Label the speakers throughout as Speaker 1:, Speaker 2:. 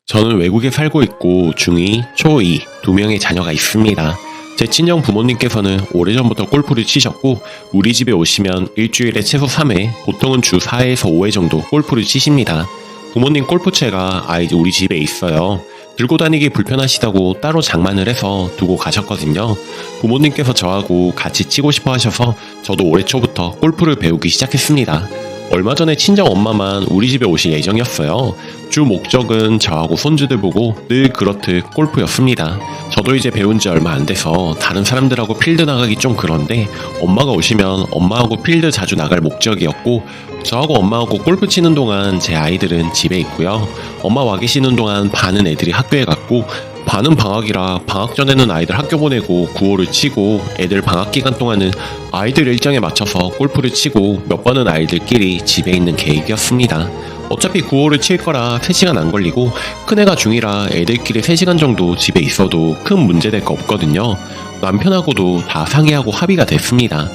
Speaker 1: 저는 외국에 살고 있고 중2, 초2 두 명의 자녀가 있습니다. 제 친정 부모님께서는 오래전부터 골프를 치셨고 우리 집에 오시면 일주일에 최소 3회, 보통은 주 4회에서 5회 정도 골프를 치십니다. 부모님 골프채가 우리 집에 있어요. 들고 다니기 불편하시다고 따로 장만을 해서 두고 가셨거든요. 부모님께서 저하고 같이 치고 싶어 하셔서 저도 올해 초부터 골프를 배우기 시작했습니다. 얼마 전에 친정 엄마만 우리 집에 오실 예정이었어요. 주 목적은 저하고 손주들 보고 늘 그렇듯 골프였습니다. 저도 이제 배운 지 얼마 안 돼서 다른 사람들하고 필드 나가기 좀 그런데 엄마가 오시면 엄마하고 필드 자주 나갈 목적이었고 저하고 엄마하고 골프 치는 동안 제 아이들은 집에 있고요. 엄마 와 계시는 동안 반은 애들이 학교에 갔고 반은 방학이라 방학 전에는 아이들 학교 보내고 구호를 치고 애들 방학 기간 동안은 아이들 일정에 맞춰서 골프를 치고 몇 번은 아이들끼리 집에 있는 계획이었습니다. 어차피 구호를 칠 거라 3시간 안 걸리고 큰애가 중2라 애들끼리 3시간 정도 집에 있어도 큰 문제될 거 없거든요. 남편하고도 다 상의하고 합의가 됐습니다.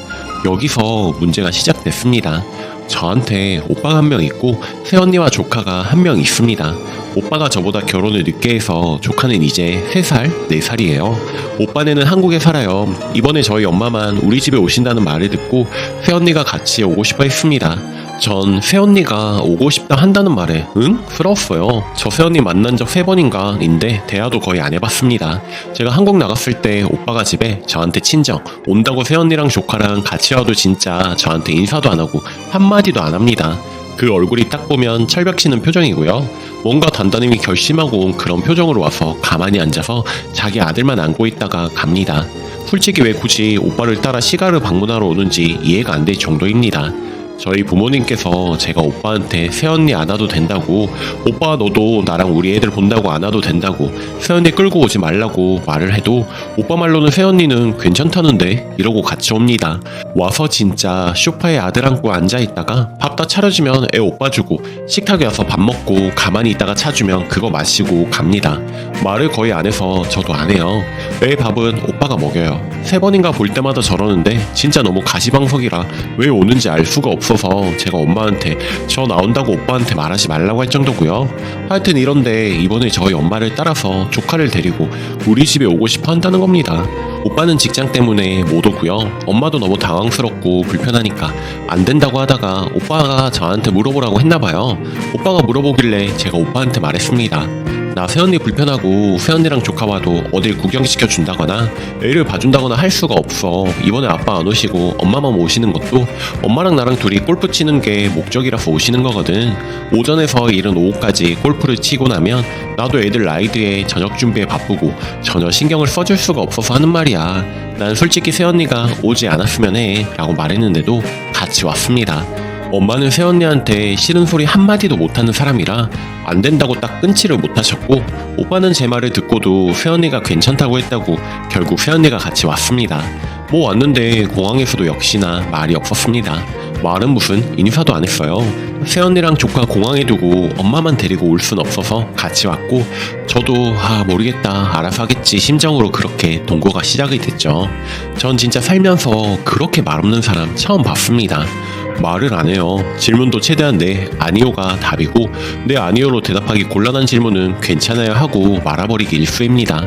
Speaker 1: 여기서 문제가 시작됐습니다. 저한테 오빠가 한 명 있고 새언니와 조카가 한 명 있습니다. 오빠가 저보다 결혼을 늦게 해서 조카는 이제 3살, 4살이에요. 오빠네는 한국에 살아요. 이번에 저희 엄마만 우리 집에 오신다는 말을 듣고 새언니가 같이 오고 싶어 했습니다. 전 새언니가 오고 싶다 한다는 말에 응? 부러웠어요. 저 새언니 만난 적 3번인가인데 대화도 거의 안 해봤습니다. 제가 한국 나갔을 때 오빠가 집에 저한테 친정 온다고 새언니랑 조카랑 같이 와도 진짜 저한테 인사도 안 하고 한마디도 안 합니다. 그 얼굴이 딱 보면 철벽치는 표정이고요. 뭔가 단단히 결심하고 온 그런 표정으로 와서 가만히 앉아서 자기 아들만 안고 있다가 갑니다. 솔직히 왜 굳이 오빠를 따라 시가를 방문하러 오는지 이해가 안 될 정도입니다. 저희 부모님께서 제가 오빠한테 새언니 안 와도 된다고, 오빠 너도 나랑 우리 애들 본다고 안 와도 된다고, 새언니 끌고 오지 말라고 말을 해도 오빠 말로는 새언니는 괜찮다는데 이러고 같이 옵니다. 와서 진짜 소파에 아들 안고 앉아있다가 밥 다 차려주면 애 오빠 주고 식탁에 와서 밥 먹고 가만히 있다가 차주면 그거 마시고 갑니다. 말을 거의 안 해서 저도 안 해요. 애 밥은 오빠가 먹여요. 3번인가 볼 때마다 저러는데 진짜 너무 가시방석이라 왜 오는지 알 수가 없어서 제가 엄마한테 저 나온다고 오빠한테 말하지 말라고 할 정도고요. 하여튼 이런데 이번에 저희 엄마를 따라서 조카를 데리고 우리 집에 오고 싶어 한다는 겁니다. 오빠는 직장 때문에 못 오고요. 엄마도 너무 당황스럽고 불편하니까 안 된다고 하다가 오빠가 저한테 물어보라고 했나봐요. 오빠가 물어보길래 제가 오빠한테 말했습니다. 나 새언니 불편하고 새언니랑 조카 와도 어딜 구경시켜 준다거나 애를 봐준다거나 할 수가 없어. 이번에 아빠 안 오시고 엄마만 오시는 것도 엄마랑 나랑 둘이 골프 치는 게 목적이라서 오시는 거거든. 오전에서 이른 오후까지 골프를 치고 나면 나도 애들 라이드에 저녁 준비에 바쁘고 전혀 신경을 써줄 수가 없어서 하는 말이야. 난 솔직히 새언니가 오지 않았으면 해 라고 말했는데도 같이 왔습니다. 엄마는 새언니한테 싫은 소리 한마디도 못하는 사람이라 안 된다고 딱 끊지를 못하셨고, 오빠는 제 말을 듣고도 새언니가 괜찮다고 했다고 결국 새언니가 같이 왔습니다. 뭐 왔는데 공항에서도 역시나 말이 없었습니다. 말은 무슨 인사도 안 했어요. 새언니랑 조카 공항에 두고 엄마만 데리고 올 순 없어서 같이 왔고, 저도 모르겠다 알아서 하겠지 심정으로 그렇게 동거가 시작이 됐죠. 전 진짜 살면서 그렇게 말 없는 사람 처음 봤습니다. 말을 안 해요. 질문도 최대한 네, 아니요가 답이고 네, 아니요로 대답하기 곤란한 질문은 괜찮아요 하고 말아버리기 일쑤입니다.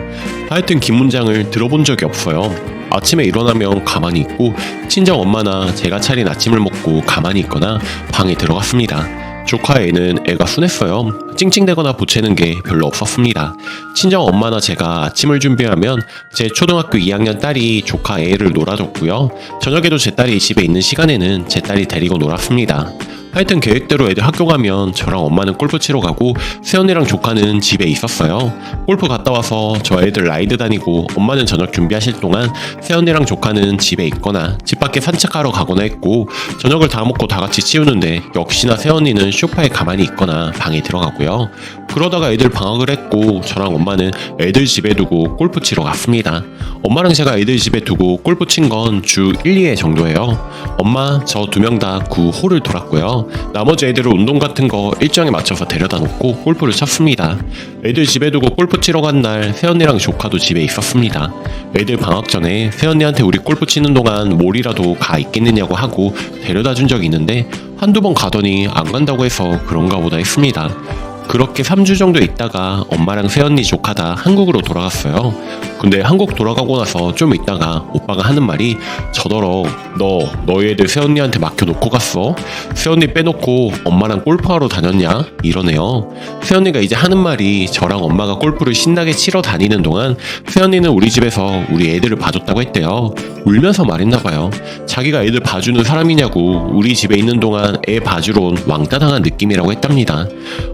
Speaker 1: 하여튼 긴 문장을 들어본 적이 없어요. 아침에 일어나면 가만히 있고 친정 엄마나 제가 차린 아침을 먹고 가만히 있거나 방에 들어갔습니다. 조카 애는 애가 순했어요. 찡찡대거나 보채는 게 별로 없었습니다. 친정 엄마나 제가 아침을 준비하면 제 초등학교 2학년 딸이 조카 애를 놀아줬고요. 저녁에도 제 딸이 집에 있는 시간에는 제 딸이 데리고 놀았습니다. 하여튼 계획대로 애들 학교 가면 저랑 엄마는 골프 치러 가고 새언니랑 조카는 집에 있었어요. 골프 갔다 와서 저 애들 라이드 다니고 엄마는 저녁 준비하실 동안 새언니랑 조카는 집에 있거나 집 밖에 산책하러 가거나 했고, 저녁을 다 먹고 다 같이 치우는데 역시나 새언니는 소파에 가만히 있거나 방에 들어가고요. 그러다가 애들 방학을 했고 저랑 엄마는 애들 집에 두고 골프 치러 갔습니다. 엄마랑 제가 애들 집에 두고 골프 친 건 주 1, 2회 정도예요. 엄마 저 2명 다 9홀을 돌았고요. 나머지 애들을 운동 같은 거 일정에 맞춰서 데려다 놓고 골프를 쳤습니다. 애들 집에 두고 골프 치러 간 날 새언니랑 조카도 집에 있었습니다. 애들 방학 전에 새언니한테 우리 골프 치는 동안 몰이라도 가 있겠느냐고 하고 데려다 준 적이 있는데 한두 번 가더니 안 간다고 해서 그런가 보다 했습니다. 그렇게 3주 정도 있다가 엄마랑 새언니 조카 다 한국으로 돌아갔어요. 근데 한국 돌아가고 나서 좀 있다가 오빠가 하는 말이 저더러 너희 애들 새언니한테 맡겨놓고 갔어? 새언니 빼놓고 엄마랑 골프하러 다녔냐? 이러네요. 새언니가 이제 하는 말이 저랑 엄마가 골프를 신나게 치러 다니는 동안 새언니는 우리 집에서 우리 애들을 봐줬다고 했대요. 울면서 말했나봐요. 자기가 애들 봐주는 사람이냐고 우리 집에 있는 동안 애 봐주러 온 왕따 당한 느낌이라고 했답니다.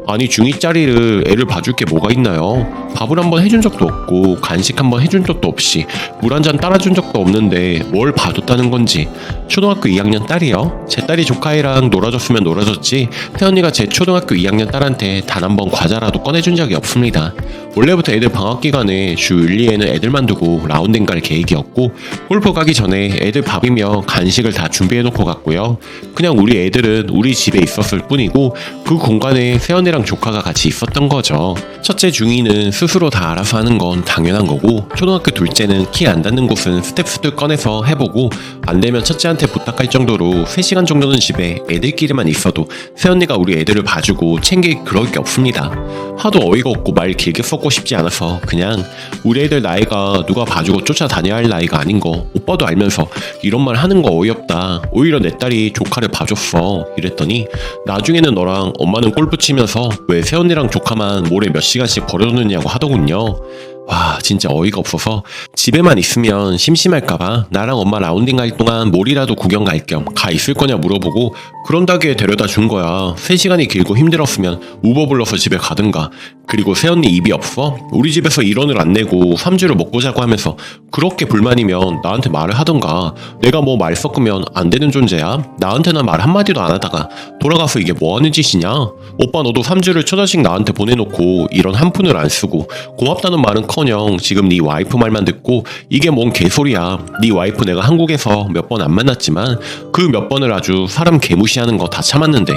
Speaker 1: 아니 중2짜리를 애를 봐줄 게 뭐가 있나요? 밥을 한번 해준 적도 없고 간식 한번 해준 적도 없이 물 한 잔 따라준 적도 없는데 뭘 봐줬다는 건지. 초등학교 2학년 딸이요? 제 딸이 조카애랑 놀아줬으면 놀아줬지 새언니가 제 초등학교 2학년 딸한테 단 한 번 과자라도 꺼내준 적이 없습니다. 원래부터 애들 방학 기간에 주 1, 2회는 애들만 두고 라운딩 갈 계획이었고 골프 가기 전에 애들 밥이며 간식을 다 준비해놓고 갔고요. 그냥 우리 애들은 우리 집에 있었을 뿐이고 그 공간에 새언니랑 조카가 같이 있었던 거죠. 첫째 중2는 스스로 다 알아서 하는 건 당연한 거고 초등학교 둘째는 키 안 닿는 곳은 스텝스들 꺼내서 해보고 안 되면 첫째한테 부탁할 정도로 3시간 정도는 집에 애들끼리만 있어도 새언니가 우리 애들을 봐주고 챙길 그럴 게 없습니다. 하도 어이가 없고 말 길게 썩고 싶지 않아서 그냥 우리 애들 나이가 누가 봐주고 쫓아다녀야 할 나이가 아닌 거 오빠도 알면서 이런 말 하는 거 어이없다. 오히려 내 딸이 조카를 봐줬어. 이랬더니 나중에는 너랑 엄마는 골프 치면서 왜 새언니랑 조카만 모레 몇 시간씩 버려놓느냐고 하더군요. 와 진짜 어이가 없어서 집에만 있으면 심심할까봐 나랑 엄마 라운딩 갈 동안 몰이라도 구경 갈 겸 가 있을 거냐 물어보고 그런다기에 데려다 준 거야. 3시간이 길고 힘들었으면 우버 불러서 집에 가든가. 그리고 새언니 입이 없어? 우리 집에서 1원을 안 내고 3주를 먹고 자고 하면서 그렇게 불만이면 나한테 말을 하던가. 내가 뭐 말 섞으면 안 되는 존재야? 나한테는 말 한마디도 안 하다가 돌아가서 이게 뭐 하는 짓이냐? 오빠 너도 3주를 처자식 나한테 보내놓고 이런 한 푼을 안 쓰고 고맙다는 말은 커녕 지금 네 와이프 말만 듣고 이게 뭔 개소리야. 네 와이프 내가 한국에서 몇 번 안 만났지만 그 몇 번을 아주 사람 개무시하는 거 다 참았는데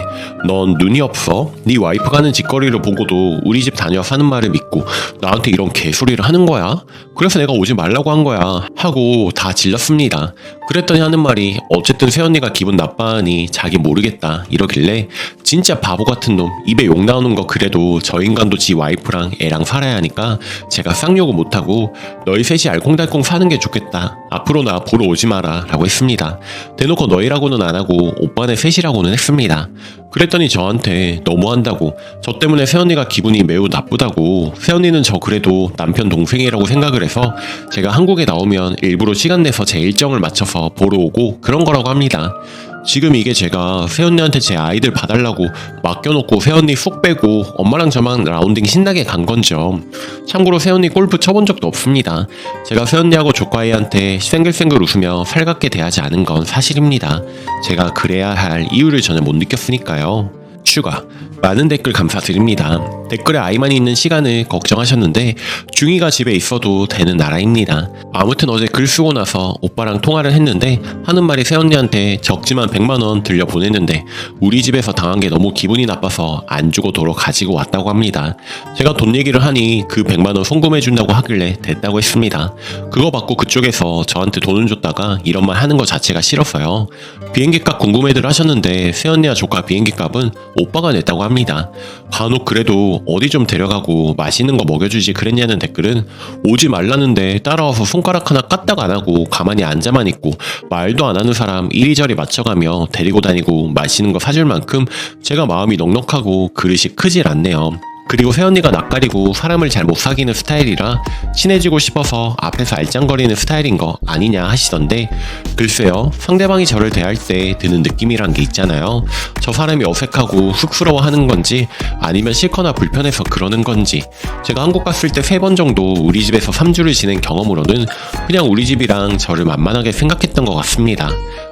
Speaker 1: 넌 눈이 없어? 네 와이프가 하는 짓거리를 보고도 우리 집 다녀와서 하는 말을 믿고 나한테 이런 개소리를 하는 거야? 그래서 내가 오지 말라고 한 거야 하고 다 질렀습니다. 그랬더니 하는 말이 어쨌든 새언니가 기분 나빠하니 자기 모르겠다 이러길래 진짜 바보 같은 놈 입에 욕 나오는 거 그래도 저 인간도 지 와이프랑 애랑 살아야 하니까 제가 쌍욕을 못하고 너희 셋이 알콩달콩 사는 게 좋겠다. 앞으로 나 보러 오지 마라 라고 했습니다. 대놓고 너희라고는 안 하고 오빠네 셋이라고는 했습니다. 그랬더니 저한테 너무한다고 저 때문에 새언니가 기분이 매우 나쁘다고 새언니는 저 그래도 남편 동생이라고 생각을 해서 제가 한국에 나오면 일부러 시간 내서 제 일정을 맞춰서 보러 오고 그런 거라고 합니다. 지금 이게 제가 새언니한테 제 아이들 봐달라고 맡겨놓고 새언니 쏙 빼고 엄마랑 저만 라운딩 신나게 간 건죠. 참고로 새언니 골프 쳐본 적도 없습니다. 제가 새언니하고 조카애한테 생글생글 웃으며 살갑게 대하지 않은 건 사실입니다. 제가 그래야 할 이유를 전혀 못 느꼈으니까요. 추가 많은 댓글 감사드립니다. 댓글에 아이만 있는 시간을 걱정하셨는데 중2가 집에 있어도 되는 나라입니다. 아무튼 어제 글 쓰고 나서 오빠랑 통화를 했는데 하는 말이 새언니한테 적지만 100만원 들려 보냈는데 우리 집에서 당한 게 너무 기분이 나빠서 안 주고 도로 가지고 왔다고 합니다. 제가 돈 얘기를 하니 그 100만원 송금해준다고 하길래 됐다고 했습니다. 그거 받고 그쪽에서 저한테 돈을 줬다가 이런 말 하는 거 자체가 싫어서요. 비행기값 궁금해들 하셨는데 새언니와 조카 비행기값은 오빠가 냈다고 합니다. 간혹 그래도 어디 좀 데려가고 맛있는 거 먹여주지 그랬냐는 댓글은 오지 말라는데 따라와서 손가락 하나 까딱 안 하고 가만히 앉아만 있고 말도 안 하는 사람 이리저리 맞춰가며 데리고 다니고 맛있는 거 사줄 만큼 제가 마음이 넉넉하고 그릇이 크질 않네요. 그리고 새언니가 낯가리고 사람을 잘 못 사귀는 스타일이라 친해지고 싶어서 앞에서 알짱거리는 스타일인 거 아니냐 하시던데 글쎄요 상대방이 저를 대할 때 드는 느낌이란 게 있잖아요. 저 사람이 어색하고 쑥스러워하는 건지 아니면 싫거나 불편해서 그러는 건지. 제가 한국 갔을 때 3번 정도 우리 집에서 3주를 지낸 경험으로는 그냥 우리 집이랑 저를 만만하게 생각했던 것 같습니다.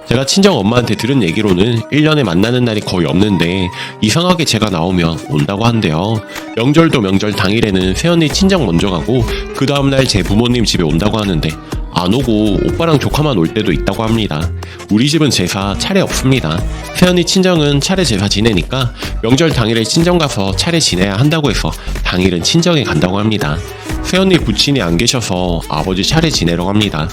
Speaker 1: 제가 친정 엄마한테 들은 얘기로는 1년에 만나는 날이 거의 없는데 이상하게 제가 나오면 온다고 한대요. 명절도 명절 당일에는 새언니 친정 먼저 가고 그 다음날 제 부모님 집에 온다고 하는데 안 오고 오빠랑 조카만 올 때도 있다고 합니다. 우리 집은 제사 차례 없습니다. 새언니 친정은 차례 제사 지내니까 명절 당일에 친정 가서 차례 지내야 한다고 해서 당일은 친정에 간다고 합니다. 새언니 부친이 안 계셔서 아버지 차례 지내러 갑니다.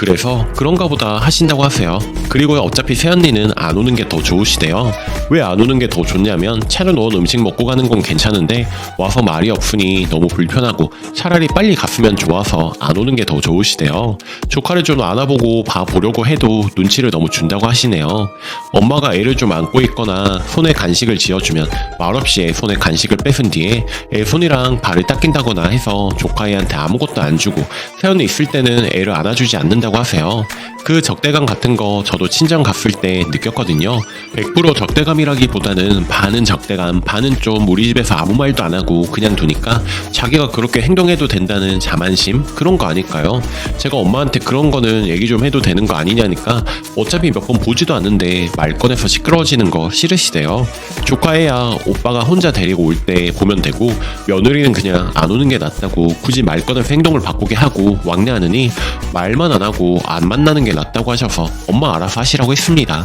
Speaker 1: 그래서 그런가 보다 하신다고 하세요. 그리고 어차피 새언니는 안 오는 게 더 좋으시대요. 왜 안 오는 게 더 좋냐면 차려놓은 음식 먹고 가는 건 괜찮은데 와서 말이 없으니 너무 불편하고 차라리 빨리 갔으면 좋아서 안 오는 게 더 좋으시대요. 조카를 좀 안아보고 봐보려고 해도 눈치를 너무 준다고 하시네요. 엄마가 애를 좀 안고 있거나 손에 간식을 쥐어주면 말없이 애 손에 간식을 뺏은 뒤에 애 손이랑 발을 닦인다거나 해서 조카애한테 아무것도 안 주고 새언니 있을 때는 애를 안아주지 않는다고 하세요. 그 적대감 같은 거 저도 친정 갔을 때 느꼈거든요. 100% 적대감이라기보다는 반은 적대감, 반은 좀 우리 집에서 아무 말도 안 하고 그냥 두니까 자기가 그렇게 행동해도 된다는 자만심? 그런 거 아닐까요? 제가 엄마한테 그런 거는 얘기 좀 해도 되는 거 아니냐니까 어차피 몇 번 보지도 않는데 말 꺼내서 시끄러워지는 거 싫으시대요. 조카애야 오빠가 혼자 데리고 올 때 보면 되고 며느리는 그냥 안 오는 게 낫다고 굳이 말 꺼내서 행동을 바꾸게 하고 왕래하느니 말만 안 하고 안 만나는 게 낫다고 하셔서 엄마 알아서 하시라고 했습니다.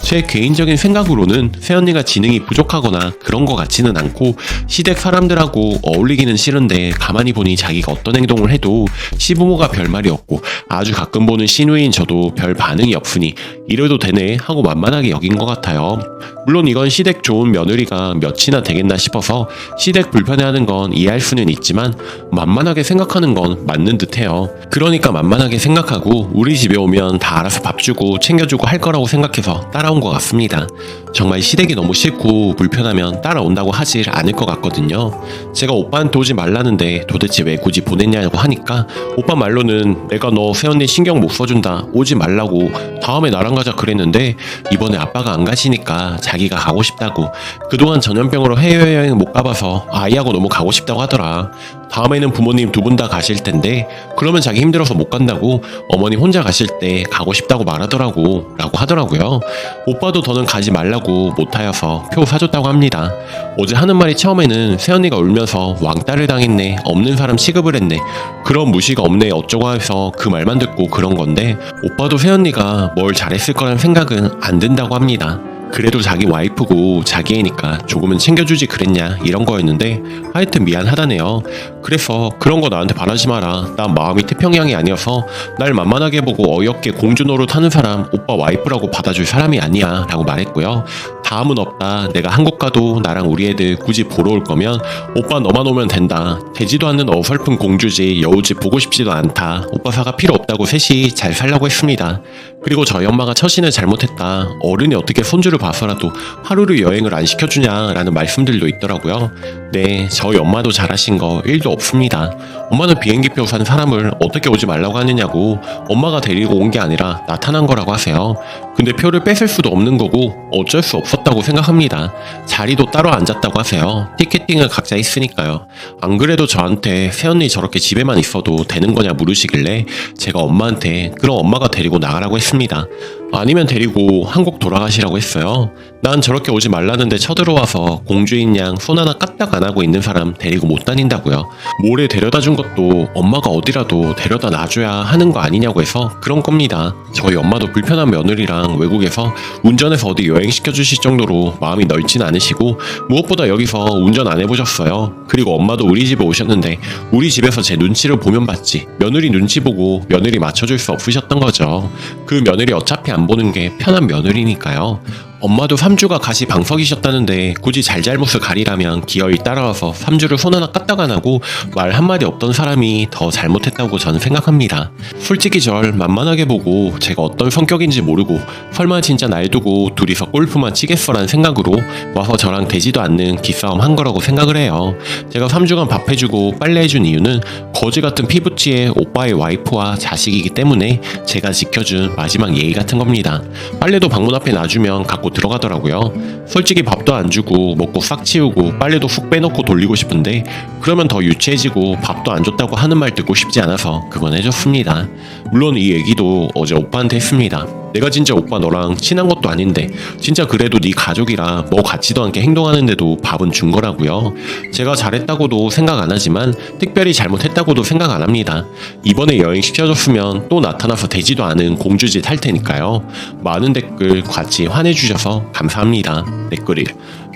Speaker 1: 제 개인적인 생각으로는 새언니가 지능이 부족하거나 그런 거 같지는 않고 시댁 사람들하고 어울리기는 싫은데 가만히 보니 자기가 어떤 행동을 해도 시부모가 별 말이 없고 아주 가끔 보는 시누이인 저도 별 반응이 없으니 이래도 되네 하고 만만하게 여긴 것 같아요. 물론 이건 시댁 좋은 며느리가 몇이나 되겠나 싶어서 시댁 불편해하는 건 이해할 수는 있지만 만만하게 생각하는 건 맞는 듯해요. 그러니까 만만하게 생각하고 우리 집에 오면 다 알아서 밥 주고 챙겨주고 할 거라고 생각해서 따라온 것 같습니다. 정말 시댁이 너무 싫고 불편하면 따라온다고 하질 않을 것 같거든요. 제가 오빠한테 오지 말라는데 도대체 왜 굳이 보냈냐고 하니까 오빠 말로는 내가 너 새언니 신경 못 써준다 오지 말라고 다음에 나랑 가자 그랬는데 이번에 아빠가 안 가시니까 자기가 가고 싶다고 그동안 전염병으로 해외여행 못 가봐서 아이하고 너무 가고 싶다고 하더라. 다음에는 부모님 두 분 다 가실 텐데 그러면 자기 힘들어서 못 간다고 어머니 혼자 가실 때 가고 싶다고 말하더라고 라고 하더라고요. 오빠도 더는 가지 말라고 못하여서 표 사줬다고 합니다. 어제 하는 말이 처음에는 새언니가 울면서 왕따를 당했네 없는 사람 취급을 했네 그런 무시가 없네 어쩌고 해서 그 말만 듣고 그런 건데 오빠도 새언니가 뭘 잘했을 거란 생각은 안 든다고 합니다. 그래도 자기 와이프고 자기 애니까 조금은 챙겨주지 그랬냐 이런 거였는데 하여튼 미안하다네요. 그래서 그런 거 나한테 바라지 마라. 난 마음이 태평양이 아니어서 날 만만하게 보고 어이없게 공주 노릇 하는 사람 오빠 와이프라고 받아줄 사람이 아니야 라고 말했고요. 다음은 없다. 내가 한국 가도 나랑 우리 애들 굳이 보러 올 거면 오빠 너만 오면 된다. 되지도 않는 어설픈 공주지 여우집 보고 싶지도 않다. 오빠 사가 필요 없다고 셋이 잘 살라고 했습니다. 그리고 저희 엄마가 처신을 잘못했다. 어른이 어떻게 손주를 봐서라도 하루를 여행을 안 시켜주냐라는 말씀들도 있더라고요. 네, 저희 엄마도 잘하신 거 1도 없습니다. 엄마는 비행기표 산 사람을 어떻게 오지 말라고 하느냐고 엄마가 데리고 온 게 아니라 나타난 거라고 하세요. 근데 표를 뺏을 수도 없는 거고 어쩔 수 없었다고 생각합니다. 자리도 따로 앉았다고 하세요. 티켓팅을 각자 했으니까요. 안 그래도 저한테 새언니 저렇게 집에만 있어도 되는 거냐 물으시길래 제가 엄마한테 그럼 엄마가 데리고 나가라고 했습니다. 아니면 데리고 한국 돌아가시라고 했어요. 난 저렇게 오지 말라는데 쳐들어와서 공주인 양 손 하나 까딱 안 하고 있는 사람 데리고 못 다닌다고요. 모레 데려다 준 것도 엄마가 어디라도 데려다 놔줘야 하는 거 아니냐고 해서 그런 겁니다. 저희 엄마도 불편한 며느리랑 외국에서 운전해서 어디 여행시켜주실 정도로 마음이 넓진 않으시고 무엇보다 여기서 운전 안 해보셨어요. 그리고 엄마도 우리 집에 오셨는데 우리 집에서 제 눈치를 보면 봤지 며느리 눈치 보고 며느리 맞춰줄 수 없으셨던 거죠. 그 며느리 어차피 안 보는 게 편한 며느리니까요. 엄마도 3주가 가시 방석이셨다는데 굳이 잘잘못을 가리라면 기어이 따라와서 3주를 손 하나 까딱 안 하고 말 한마디 없던 사람이 더 잘못했다고 저는 생각합니다. 솔직히 절 만만하게 보고 제가 어떤 성격인지 모르고 설마 진짜 날 두고 둘이서 골프만 치겠어라는 생각으로 와서 저랑 되지도 않는 기싸움 한 거라고 생각을 해요. 제가 3주간 밥 해주고 빨래 해준 이유는 거지 같은 피부치의 오빠의 와이프와 자식이기 때문에 제가 지켜준 마지막 예의 같은 겁니다. 빨래도 방문 앞에 놔주면 갖고 들어가더라고요. 솔직히 밥도 안 주고 먹고 싹 치우고 빨래도 훅 빼놓고 돌리고 싶은데 그러면 더 유치해지고 밥도 안 줬다고 하는 말 듣고 싶지 않아서 그건 해줬습니다. 물론 이 얘기도 어제 오빠한테 했습니다. 내가 진짜 오빠 너랑 친한 것도 아닌데 진짜 그래도 네 가족이라 뭐 같지도 않게 행동하는데도 밥은 준 거라고요. 제가 잘했다고도 생각 안 하지만 특별히 잘못했다고도 생각 안 합니다. 이번에 여행 시켜줬으면 또 나타나서 되지도 않은 공주짓 할 테니까요. 많은 댓글 같이 환해주셔서 감사합니다. 댓글 1.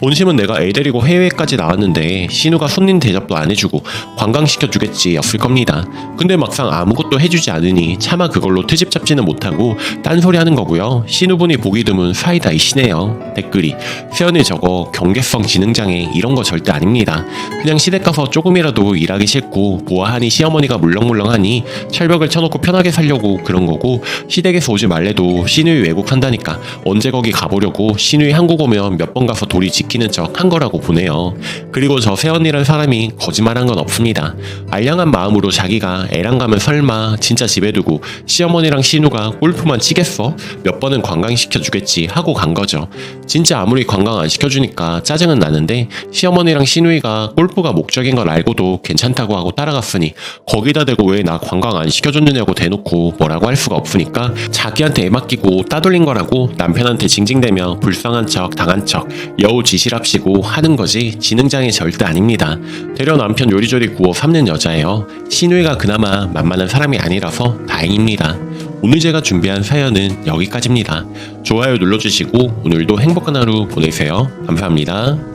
Speaker 1: 본심은 내가 애 데리고 해외까지 나왔는데 신우가 손님 대접도 안 해주고 관광시켜주겠지 였을 겁니다. 근데 막상 아무것도 해주지 않으니 차마 그걸로 트집 잡지는 못하고 딴소리 하는 거고요. 신우분이 보기 드문 사이다이시네요. 댓글이 세연이 저거 경계성 지능장애 이런 거 절대 아닙니다. 그냥 시댁 가서 조금이라도 일하기 싫고 보아하니 시어머니가 물렁물렁하니 철벽을 쳐놓고 편하게 살려고 그런 거고 시댁에서 오지 말래도 시누이 외국 한다니까 언제 거기 가보려고 시누이 한국 오면 몇 번 가서 도리 지키는 척 한 거라고 보네요. 그리고 저 세연이란 사람이 거짓말한 건 없습니다. 알량한 마음으로 자기가 애랑 가면 설마 진짜 집에 두고 시어머니랑 신우가 골프만 치겠어? 몇 번은 관광시켜주겠지 하고 간 거죠. 진짜 아무리 관광 안 시켜주니까 짜증은 나는데 시어머니랑 시누이가 골프가 목적인 걸 알고도 괜찮다고 하고 따라갔으니 거기다 대고 왜 나 관광 안 시켜줬느냐고 대놓고 뭐라고 할 수가 없으니까 자기한테 애 맡기고 따돌린 거라고 남편한테 징징대며 불쌍한 척 당한 척 여우 지시랍시고 하는 거지 지능장애 절대 아닙니다. 되려 남편 요리조리 구워 삶는 여자예요. 시누이가 그나마 만만한 사람이 아니라서 다행입니다. 오늘 제가 준비한 사연은 여기까지입니다. 좋아요 눌러주시고 오늘도 행복한 하루 보내세요. 감사합니다.